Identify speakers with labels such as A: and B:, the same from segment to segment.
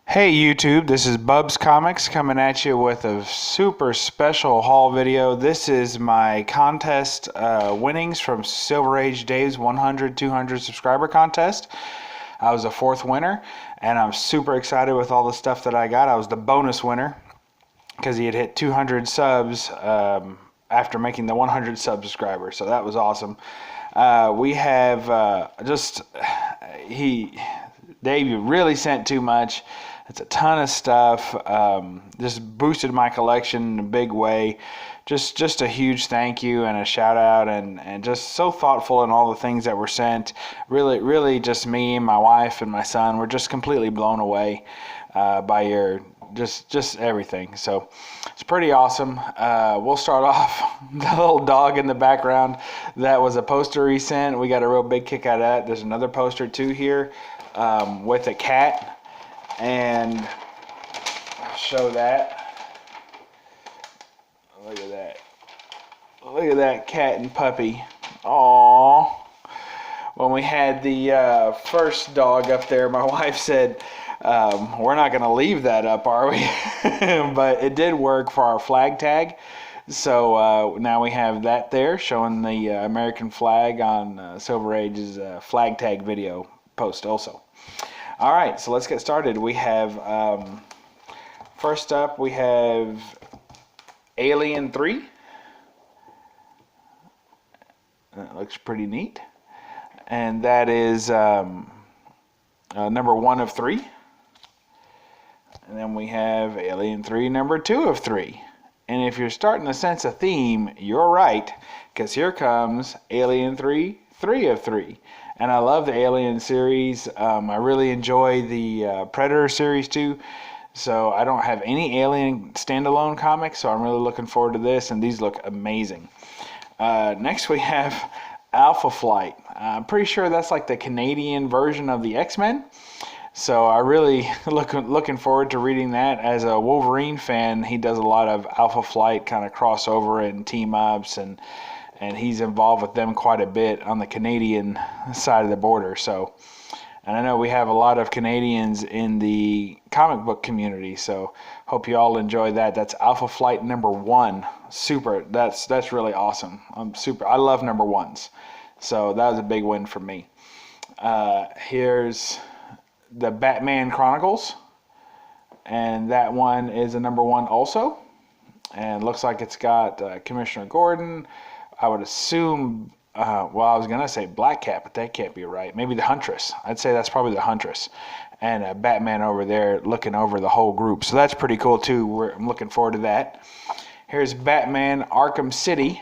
A: Hey YouTube, this is BUB'S Comics coming at you with a super special haul video. This is my contest winnings from Silver Age Dave's 100-200 subscriber contest. I was a fourth winner, and I'm super excited with all the stuff that I got. I was the bonus winner because he had hit 200 subs after making the 100 subscriber, so that was awesome. We have Dave really sent too much. It's a ton of stuff. Just boosted my collection in a big way. Just a huge thank you and a shout out, and just so thoughtful in all the things that were sent. Really just me and my wife and my son were just completely blown away by your just everything. So it's pretty awesome. We'll start off the little dog in the background. That was a poster he sent. We got a real big kick out of that. There's another poster too here with a cat. And I'll show that. Look at that. Look at that cat and puppy. Aww. When we had the first dog up there, my wife said, we're not going to leave that up, are we? But it did work for our flag tag. So now we have that there showing the American flag on Silver Age's flag tag video post also. All right, so let's get started. We have, first up, we have Alien 3. That looks pretty neat. And that is number 1 of 3. And then we have Alien 3, number 2 of 3. And if you're starting to sense a theme, you're right, because here comes Alien 3, 3 of 3. And I love the Alien series. I really enjoy the Predator series too. So I don't have any Alien standalone comics, so I'm really looking forward to this, and these look amazing. Next we have Alpha Flight. I'm pretty sure that's like the Canadian version of the X-Men. So I really looking forward to reading that. As a Wolverine fan, he does a lot of Alpha Flight kind of crossover and team ups, and he's involved with them quite a bit on the Canadian side of the border. So, and I know we have a lot of Canadians in the comic book community, so hope you all enjoy that. That's Alpha Flight number 1. Super. That's really awesome. I love number 1s. So that was a big win for me. Here's the Batman Chronicles, and that one is a number 1 also. And it looks like it's got Commissioner Gordon. I would assume, well, I was going to say Black Cat, but that can't be right. Maybe the Huntress. I'd say that's probably the Huntress. And Batman over there looking over the whole group. So that's pretty cool, too. I'm looking forward to that. Here's Batman Arkham City.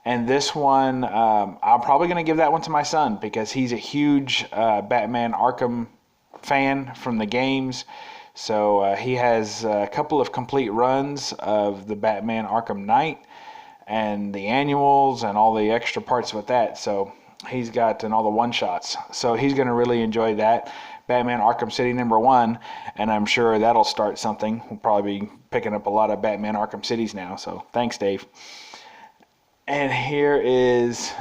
A: And this one, I'm probably going to give that one to my son, because he's a huge Batman Arkham fan from the games. So he has a couple of complete runs of the Batman Arkham Knight and the annuals and all the extra parts with that. So he's got, and all the one-shots. So he's going to really enjoy that. Batman Arkham City number 1, and I'm sure that'll start something. We'll probably be picking up a lot of Batman Arkham Cities now. So thanks, Dave. And here is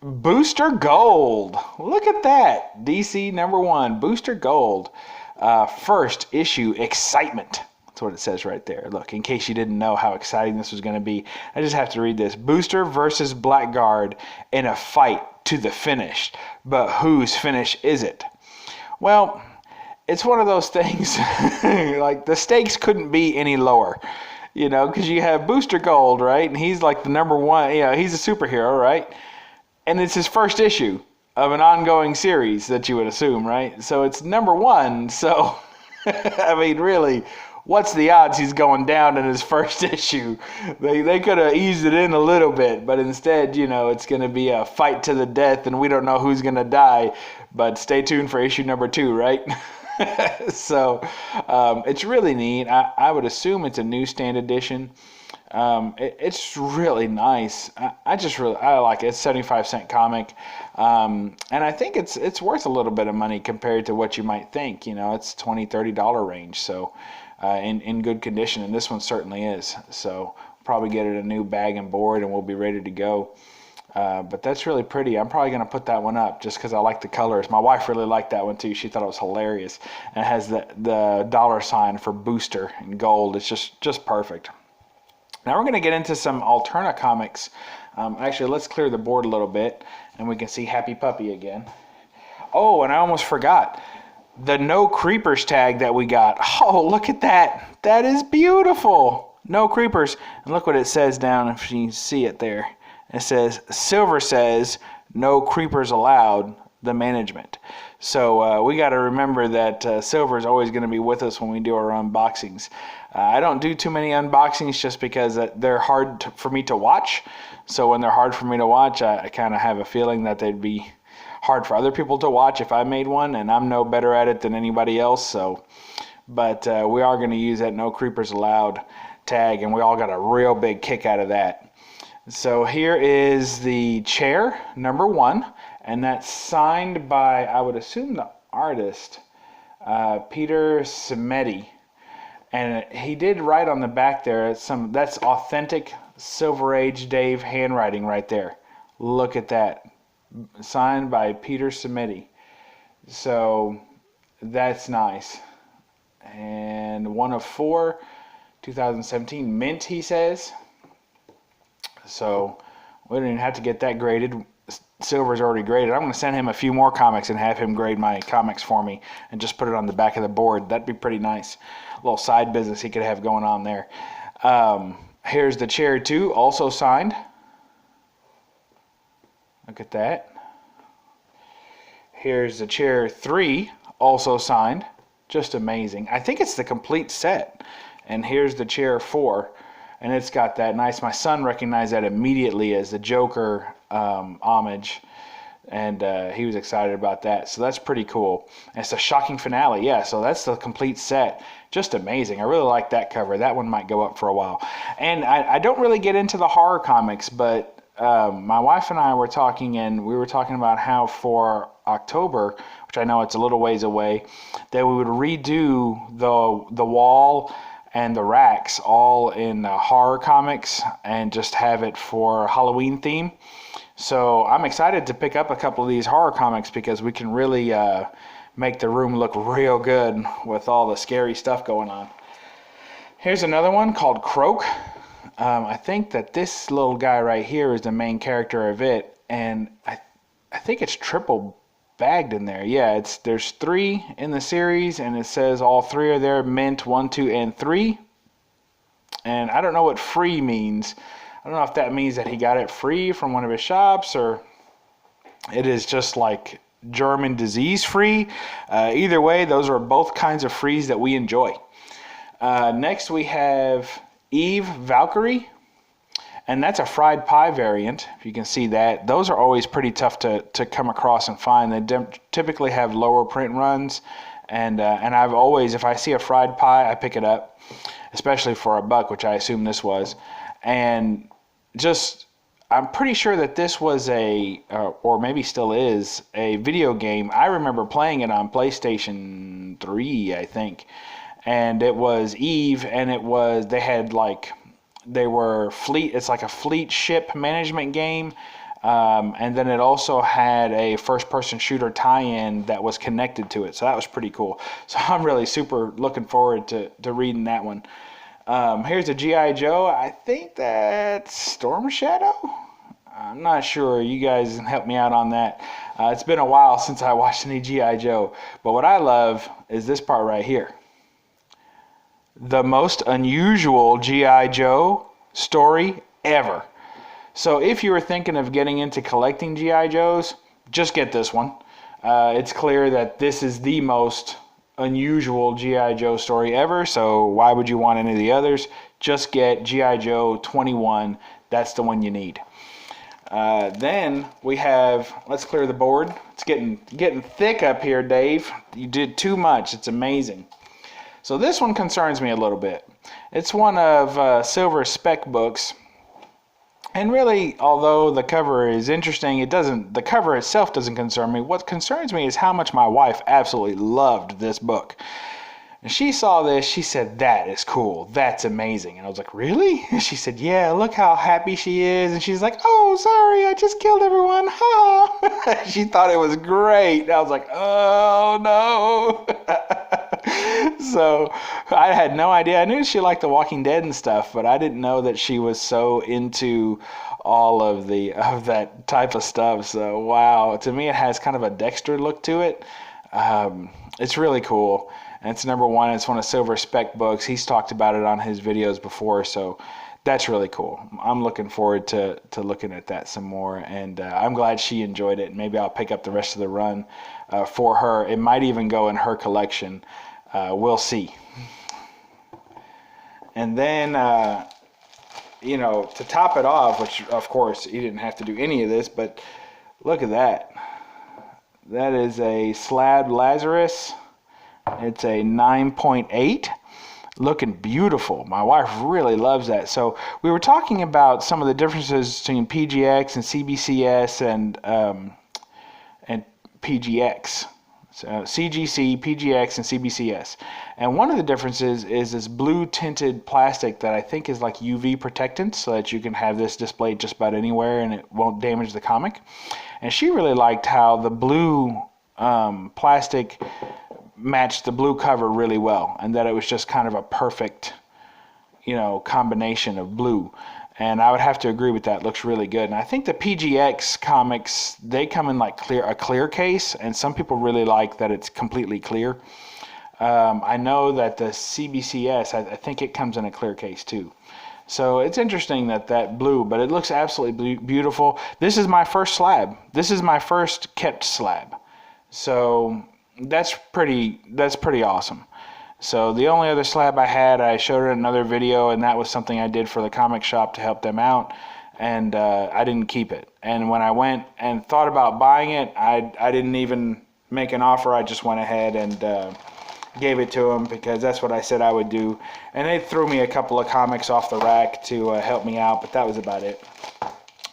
A: Booster Gold. Look at that. DC number 1, Booster Gold. First issue excitement. That's what it says right there. Look, in case you didn't know how exciting this was going to be, I just have to read this. Booster versus Blackguard in a fight to the finish. But whose finish is it? Well, it's one of those things, like the stakes couldn't be any lower, you know, because you have Booster Gold, right? And he's like the number 1, you know, he's a superhero, right? And it's his first issue of an ongoing series that you would assume, right? So it's number 1, so, I mean, really, what's the odds he's going down in his first issue? They could have eased it in a little bit, but instead, you know, it's going to be a fight to the death, and we don't know who's going to die. But stay tuned for issue number 2, right? So it's really neat. I would assume it's a newsstand edition. It's really nice. I like it. It's 75-cent comic, and I think it's worth a little bit of money compared to what you might think. You know, it's $20-$30 range. So in good condition, and this one certainly is. So probably get it a new bag and board, and we'll be ready to go. But that's really pretty. I'm probably going to put that one up just because I like the colors. My wife really liked that one too. She thought it was hilarious. And it has the dollar sign for Booster in gold. It's just perfect. Now we're going to get into some Alterna comics. Actually, let's clear the board a little bit and we can see Happy Puppy again. Oh, and I almost forgot. The No Creepers tag that we got. Oh, look at that. That is beautiful. No Creepers. And look what it says down if you see it there. It says, Silver says, no creepers allowed, the management. So we got to remember that Silver is always going to be with us when we do our unboxings. I don't do too many unboxings just because they're hard for me to watch. So when they're hard for me to watch, I kind of have a feeling that they'd be hard for other people to watch if I made one, and I'm no better at it than anybody else. So, but we are going to use that No Creepers Allowed tag, and we all got a real big kick out of that. So here is the chair, number 1, and that's signed by, I would assume, the artist, Peter Simeti. And he did write on the back there, that's authentic Silver Age Dave handwriting right there. Look at that. Signed by Peter Simeti. So that's nice. And 1 of 4, 2017, mint, he says. So we don't even have to get that graded. Silver's already graded. I'm going to send him a few more comics and have him grade my comics for me and just put it on the back of the board. That'd be pretty nice. A little side business he could have going on there. Here's the chair 2, also signed. Look at that. Here's the chair 3, also signed. Just amazing. I think it's the complete set. And here's the chair 4. And it's got that nice, my son recognized that immediately as the Joker homage. And he was excited about that. So that's pretty cool. And it's a shocking finale. Yeah, so that's the complete set. Just amazing. I really like that cover. That one might go up for a while. And I don't really get into the horror comics, but my wife and I were talking, and we were talking about how for October, which I know it's a little ways away, that we would redo the wall and the racks all in horror comics and just have it for Halloween theme. So I'm excited to pick up a couple of these horror comics because we can really make the room look real good with all the scary stuff going on. Here's another one called Croak. I think that this little guy right here is the main character of it, and I think it's triple bagged in there. Yeah, there's 3 in the series, and it says all 3 are there, mint 1, 2, and 3. And I don't know what free means. I don't know if that means that he got it free from one of his shops, or it is just like German disease free. Either way, those are both kinds of frees that we enjoy. Next we have Eve Valkyrie, and that's a fried pie variant, if you can see that. Those are always pretty tough to come across and find. They typically have lower print runs, and I've always, if I see a fried pie, I pick it up, especially for $1, which I assume this was. And just, I'm pretty sure that this was or maybe still is, a video game. I remember playing it on PlayStation 3, I think. And it was Eve, and they were fleet, it's like a fleet ship management game. And then it also had a first-person shooter tie-in that was connected to it. So that was pretty cool. So I'm really super looking forward to reading that one. Here's a G.I. Joe. I think that's Storm Shadow. I'm not sure. You guys can help me out on that. It's been a while since I watched any G.I. Joe. But what I love is this part right here. The most unusual G.I. Joe story ever. So if you were thinking of getting into collecting G.I. Joes, just get this one. It's clear that this is the most unusual G.I. Joe story ever, so why would you want any of the others? Just get G.I. Joe 21. That's the one you need. Then we have, let's clear the board. It's getting thick up here, Dave. You did too much. It's amazing. So this one concerns me a little bit. It's one of Silver's spec books. And really, although the cover is interesting, the cover itself doesn't concern me. What concerns me is how much my wife absolutely loved this book. And she saw this, she said, "That is cool. That's amazing." And I was like, "Really?" And she said, "Yeah, look how happy she is." And she's like, "Oh, sorry, I just killed everyone. Ha." She thought it was great. And I was like, "Oh, no." So I had no idea. I knew she liked The Walking Dead and stuff, but I didn't know that she was so into all of that type of stuff. So wow, to me it has kind of a Dexter look to it. It's really cool. And it's number one. It's one of Silver Spec books. He's talked about it on his videos before, so that's really cool. I'm looking forward to looking at that some more, and I'm glad she enjoyed it. Maybe I'll pick up the rest of the run for her. It might even go in her collection. We'll see. And then, to top it off, which of course he didn't have to do any of this, but look at that. That is a Slab Lazarus. It's a 9.8, looking beautiful. My wife really loves that. So we were talking about some of the differences between PGX and CBCS and PGX. So CGC, PGX, and CBCS. And one of the differences is this blue tinted plastic that I think is like UV protectant, so that you can have this displayed just about anywhere and it won't damage the comic. And she really liked how the blue plastic matched the blue cover really well, and that it was just kind of a perfect, combination of blue. And I would have to agree with that. It looks really good. And I think the PGX comics, they come in like a clear case, and some people really like that it's completely clear. I know that the CBCS, I think it comes in a clear case too. So it's interesting that blue, but it looks absolutely beautiful. This is my first slab. This is my first kept slab. So that's pretty awesome. So the only other slab I had, I showed it in another video, and that was something I did for the comic shop to help them out, and I didn't keep it. And when I went and thought about buying it, I didn't even make an offer. I just went ahead and gave it to them because that's what I said I would do. And they threw me a couple of comics off the rack to help me out, but that was about it.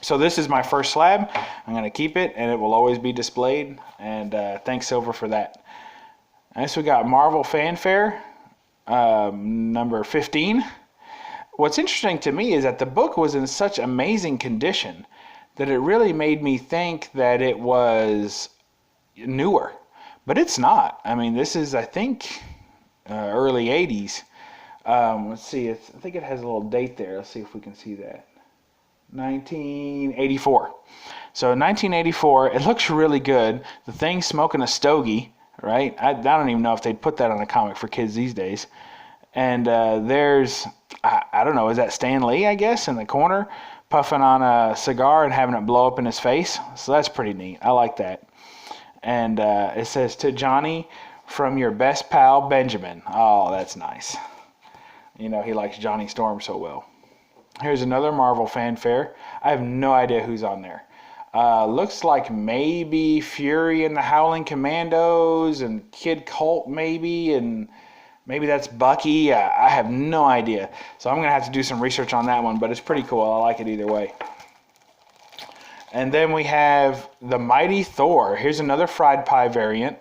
A: So this is my first slab. I'm going to keep it, and it will always be displayed. And thanks, Silver, for that. Next, we got Marvel Fanfare, number 15. What's interesting to me is that the book was in such amazing condition that it really made me think that it was newer. But it's not. I mean, this is, I think, early 80s. Let's see. I think it has a little date there. Let's see if we can see that. 1984. So 1984, it looks really good. The Thing's smoking a stogie, right? I don't even know if they'd put that on a comic for kids these days. And there's, I don't know, is that Stan Lee, I guess, in the corner, puffing on a cigar and having it blow up in his face. So that's pretty neat. I like that. And it says, "To Johnny, from your best pal, Benjamin." Oh, that's nice. He likes Johnny Storm so well. Here's another Marvel Fanfare. I have no idea who's on there. Looks like maybe Fury and the Howling Commandos and Kid Colt maybe, and maybe that's Bucky. I have no idea. So I'm going to have to do some research on that one, but it's pretty cool. I like it either way. And then we have the Mighty Thor. Here's another fried pie variant.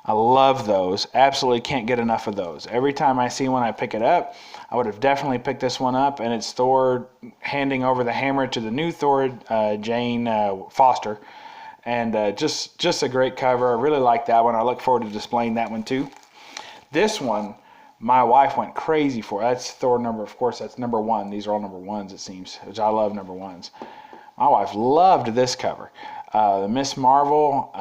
A: I love those. Absolutely can't get enough of those. Every time I see one, I pick it up. I would have definitely picked this one up, and it's Thor handing over the hammer to the new Thor, Jane Foster. And just a great cover. I really like that one. I look forward to displaying that one too. This one, my wife went crazy for. That's Thor number, of course, that's number 1. These are all number 1s, it seems, which I love number 1s. My wife loved this cover. The Miss Marvel,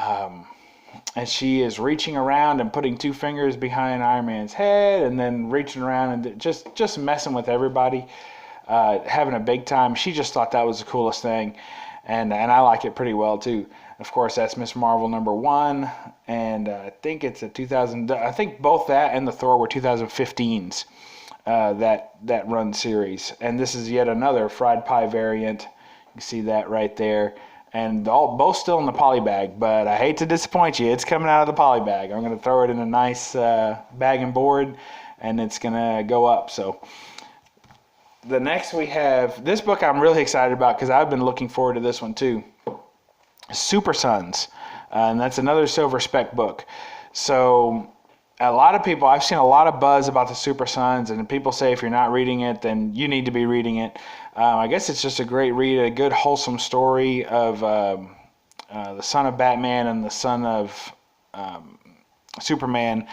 A: and she is reaching around and putting 2 fingers behind Iron Man's head, and then reaching around and just messing with everybody, having a big time. She just thought that was the coolest thing, and I like it pretty well too. Of course, that's Miss Marvel number 1, and I think it's a 2000. I think both that and the Thor were 2015s. That run series, and this is yet another fried pie variant. You see that right there. And both still in the poly bag, but I hate to disappoint you. It's coming out of the poly bag. I'm going to throw it in a nice bag and board, and it's going to go up. So the next we have, this book I'm really excited about because I've been looking forward to this one too. Super Sons, and that's another Silver Spec book. So a lot of people, I've seen a lot of buzz about the Super Sons, and people say if you're not reading it, then you need to be reading it. I guess it's just a great read, a good wholesome story of the son of Batman and the son of Superman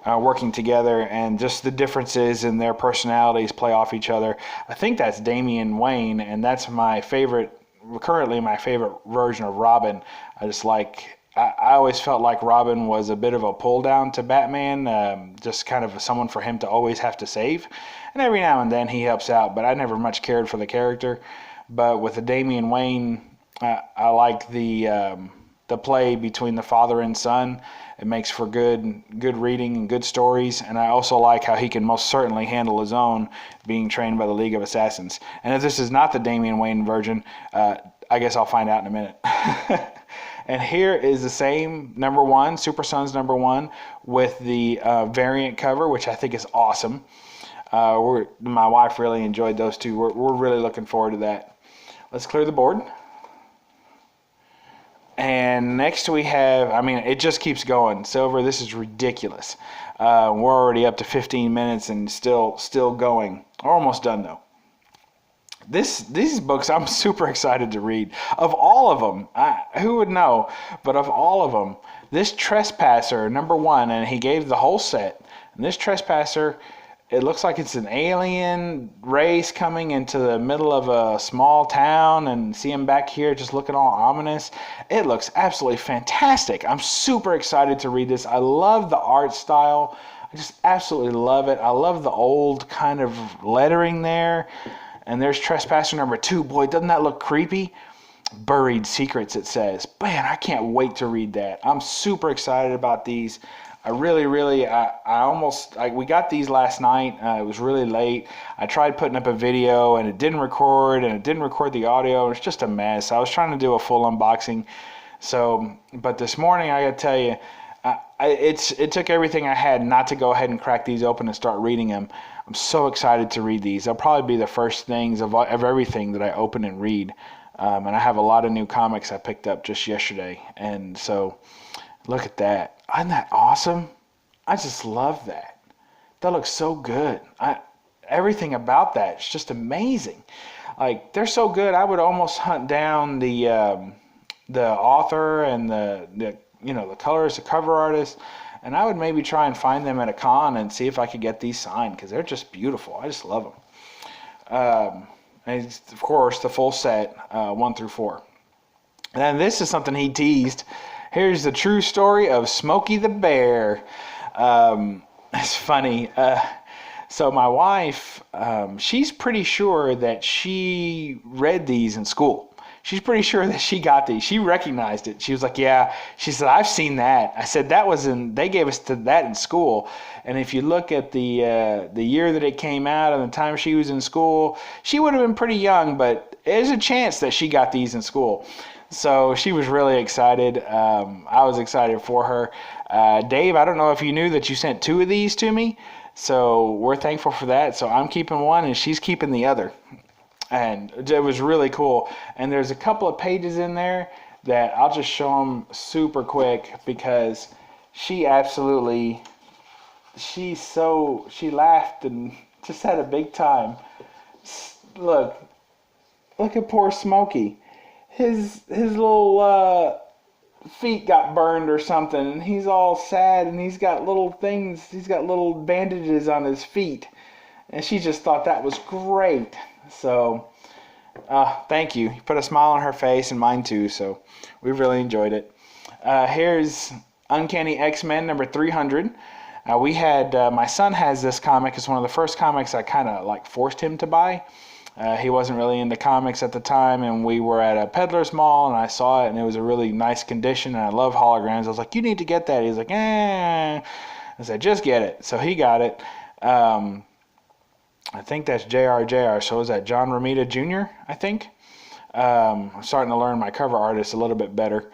A: working together, and just the differences in their personalities play off each other. I think that's Damian Wayne, and that's my favorite, currently my favorite version of Robin. I always felt like Robin was a bit of a pull down to Batman, just kind of someone for him to always have to save. And every now and then he helps out, but I never much cared for the character. But with the Damian Wayne, I like the play between the father and son. It makes for good reading and good stories. And I also like how he can most certainly handle his own, being trained by the League of Assassins. And if this is not the Damian Wayne version, I guess I'll find out in a minute. And here is the same #1, Super Sons #1, with the variant cover, which I think is awesome. My wife really enjoyed those two. We're really looking forward to that. Let's clear the board. And next we have, I mean, it just keeps going. Silver, this is ridiculous. We're already up to 15 minutes and still going. We're almost done though. These books I'm super excited to read. Of all of them, who would know? But of all of them, this Trespasser #1, and he gave the whole set. And this Trespasser, it looks like it's an alien race coming into the middle of a small town, and see him back here just looking all ominous. It looks absolutely fantastic. I'm super excited to read this. I love the art style. I just absolutely love it. I love the old kind of lettering there. And there's Trespasser #2. Boy, doesn't that look creepy? Buried Secrets, it says. Man, I can't wait to read that. I'm super excited about these. I really, we got these last night. It was really late. I tried putting up a video and it didn't record, and it didn't record the audio. It was just a mess. I was trying to do a full unboxing. So, but this morning, I got to tell you, it took everything I had not to go ahead and crack these open and start reading them. I'm so excited to read these. They'll probably be the first things of everything that I open and read. And I have a lot of new comics I picked up just yesterday. And so, look at that. Isn't that awesome? I just love that. That looks so good. Everything about that is just amazing. Like, they're so good, I would almost hunt down the author and the colorist, the cover artist, and I would maybe try and find them at a con and see if I could get these signed, because they're just beautiful. I just love them. And of course, the full set, 1 through 4. And then this is something he teased. Here's the true story of Smokey the Bear. It's funny. So my wife, she's pretty sure that she read these in school. She's pretty sure that she got these. She recognized it. She was like, yeah. She said, I've seen that. I said, they gave us that in school. And if you look at the year that it came out and the time she was in school, she would have been pretty young, but there's a chance that she got these in school. So she was really excited. I was excited for her. Dave, I don't know if you knew that you sent 2 of these to me. So we're thankful for that. So I'm keeping one and she's keeping the other. And it was really cool. And there's a couple of pages in there that I'll just show them super quick, because she laughed and just had a big time. Look at poor Smokey. His little feet got burned or something, and he's all sad, and he's got little bandages on his feet. And she just thought that was great. So, thank you. You put a smile on her face, and mine too, so we really enjoyed it. Here's Uncanny X-Men #300. We had, my son has this comic. It's one of the first comics I kind of like forced him to buy. He wasn't really into comics at the time, and we were at a peddler's mall, and I saw it, and it was a really nice condition, and I love holograms. I was like, you need to get that. He's like, I said, just get it. So he got it. I think that's JR. So is that John Romita Jr., I think? I'm starting to learn my cover artist a little bit better.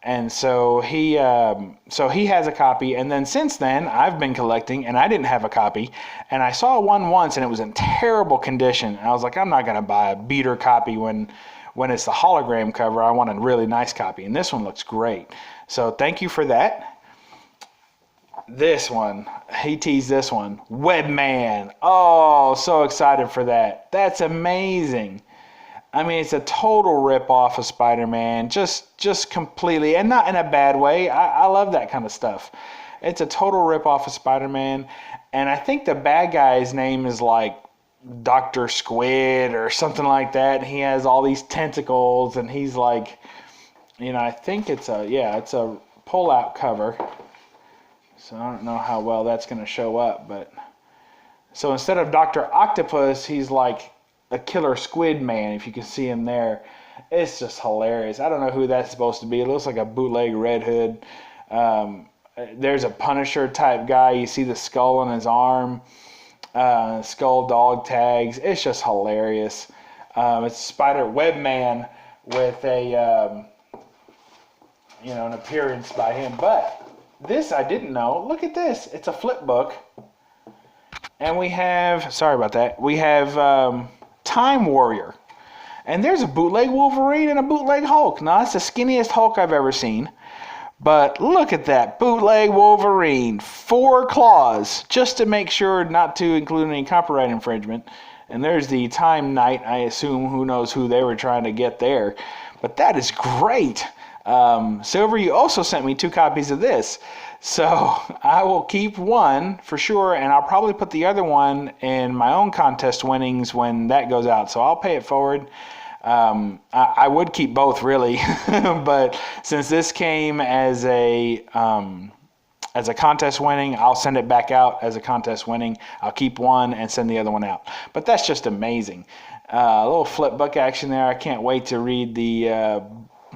A: And so he has a copy, and then since then I've been collecting, and I didn't have a copy, and I saw one once and it was in terrible condition, and I was like, I'm not going to buy a beater copy when it's the hologram cover. I want a really nice copy, and this one looks great. So thank you for that. this one. He teased this one. Webman. Oh, so excited for that. That's amazing. I mean, it's a total rip-off of Spider-Man. Just completely, and not in a bad way. I love that kind of stuff. It's a total rip-off of Spider-Man. And I think the bad guy's name is like Dr. Squid or something like that. He has all these tentacles, and he's like, I think it's a pull-out cover. So I don't know how well that's going to show up, but so instead of Dr. Octopus, he's like a killer squid man, if you can see him there. It's just hilarious. I don't know who that's supposed to be. It looks like a bootleg Red Hood. There's a Punisher type guy. You see the skull on his arm, skull dog tags. It's just hilarious. It's Spider Web Man with a an appearance by him. But this I didn't know. Look at this. It's a flip book. And we have, sorry about that, we have Time Warrior. And there's a bootleg Wolverine and a bootleg Hulk. Now, that's the skinniest Hulk I've ever seen. But look at that, bootleg Wolverine. 4 claws, just to make sure not to include any copyright infringement. And there's the Time Knight, I assume. Who knows who they were trying to get there. But that is great. Silver, you also sent me 2 copies of this. So I will keep one for sure, and I'll probably put the other one in my own contest winnings when that goes out. So I'll pay it forward. I would keep both really, but since this came as a contest winning, I'll send it back out as a contest winning. I'll keep one and send the other one out. But that's just amazing. A little flip book action there. I can't wait to read the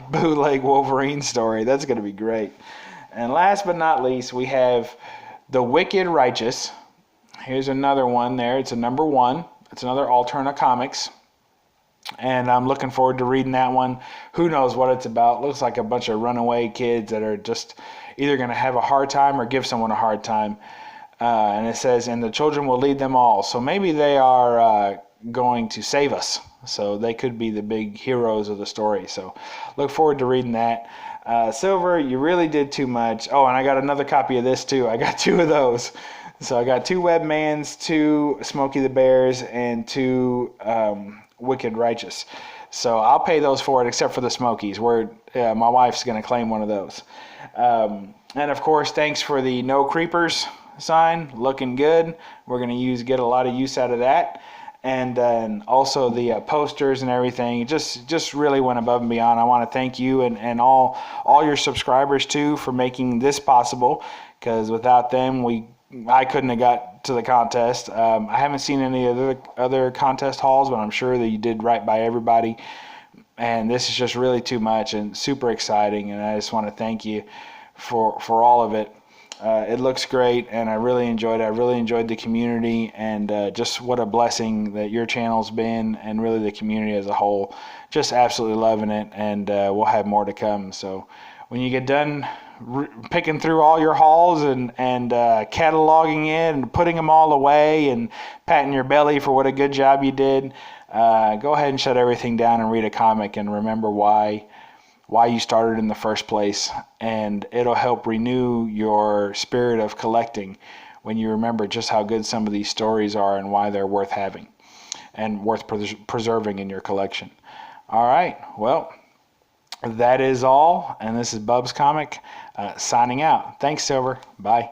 A: bootleg Wolverine story. That's going to be great. And last but not least, we have The Wicked Righteous. Here's another one there. It's a number 1. It's another Alterna Comics. And I'm looking forward to reading that one. Who knows what it's about. Looks like a bunch of runaway kids that are just either going to have a hard time or give someone a hard time. And it says, and the children will lead them all. So maybe they are going to save us. So they could be the big heroes of the story. So look forward to reading that. Silver, you really did too much. Oh, and I got another copy of this too. I got 2 of those. So I got 2 Webmans, 2 Smokey the Bears, and 2 Wicked Righteous. So I'll pay those for it, except for the Smokies, where my wife's going to claim one of those. And of course, thanks for the No Creepers sign. Looking good. We're going to get a lot of use out of that. And then also the posters and everything, just really went above and beyond. I want to thank you and all your subscribers too for making this possible, because without them I couldn't have got to the contest. I haven't seen any other contest hauls, but I'm sure that you did right by everybody. And this is just really too much and super exciting, and I just want to thank you for all of it. It looks great, and I really enjoyed it. I really enjoyed the community, and just what a blessing that your channel's been, and really the community as a whole. Just absolutely loving it, and we'll have more to come. So when you get done picking through all your hauls and cataloging it and putting them all away and patting your belly for what a good job you did, go ahead and shut everything down and read a comic and remember why you started in the first place, and it'll help renew your spirit of collecting when you remember just how good some of these stories are and why they're worth having and worth preserving in your collection. All right, well, that is all, and this is Bub's Comic signing out. Thanks, Silver. Bye.